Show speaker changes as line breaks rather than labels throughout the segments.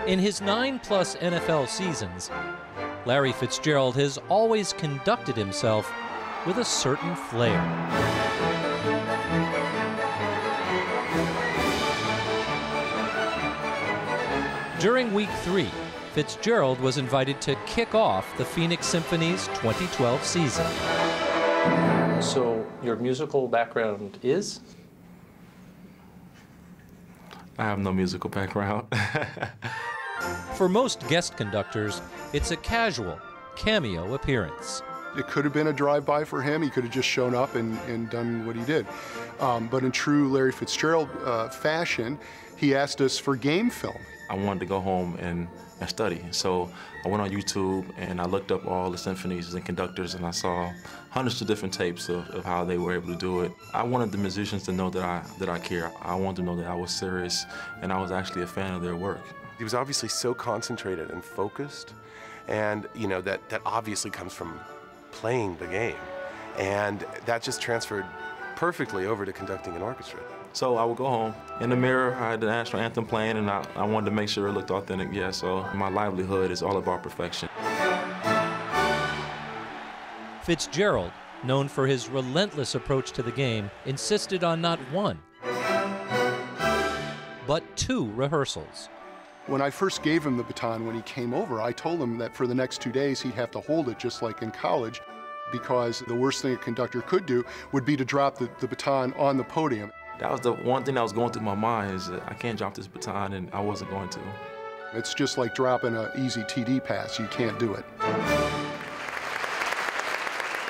In his 9+ NFL seasons, Larry Fitzgerald has always conducted himself with a certain flair. During week 3, Fitzgerald was invited to kick off the Phoenix Symphony's 2012 season.
So your musical background is?
I have no musical background.
For most guest conductors, it's a casual cameo appearance.
It could have been a drive-by for him. He could have just shown up and done what he did. But in true Larry Fitzgerald fashion, he asked us for game film.
I wanted to go home and study. So I went on YouTube and I looked up all the symphonies and conductors, and I saw hundreds of different tapes of how they were able to do it. I wanted the musicians to know that I care. I wanted to know that I was serious and I was actually a fan of their work.
He was obviously so concentrated and focused, and you know that obviously comes from playing the game, and that just transferred perfectly over to conducting an orchestra.
So I would go home. In the mirror, I had the national anthem playing, and I wanted to make sure it looked authentic. Yeah, so my livelihood is all about perfection.
Fitzgerald, known for his relentless approach to the game, insisted on not 1, but 2 rehearsals.
When I first gave him the baton when he came over, I told him that for the next 2 days he'd have to hold it just like in college, because the worst thing a conductor could do would be to drop the baton on the podium.
That was the one thing that was going through my mind, is that I can't drop this baton, and I wasn't going to.
It's just like dropping an easy TD pass. You can't do it.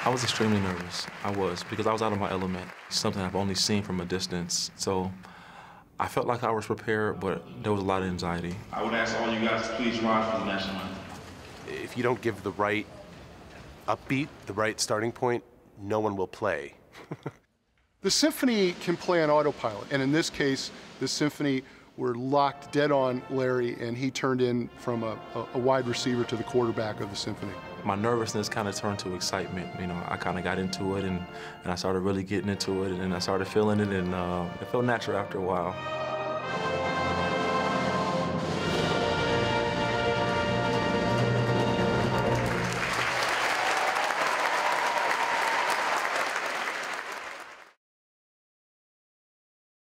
I was extremely nervous. I was, because I was out of my element, something I've only seen from a distance. So I felt like I was prepared, but there was a lot of anxiety.
I would ask all you guys to please rise for the national anthem.
If you don't give the right upbeat, the right starting point, no one will play.
The symphony can play on autopilot, and in this case, the symphony were locked dead on Larry, and he turned in from a wide receiver to the quarterback of the symphony.
My nervousness kind of turned to excitement. You know, I kind of got into it, and I started really getting into it, and I started feeling it, and it felt natural after a while.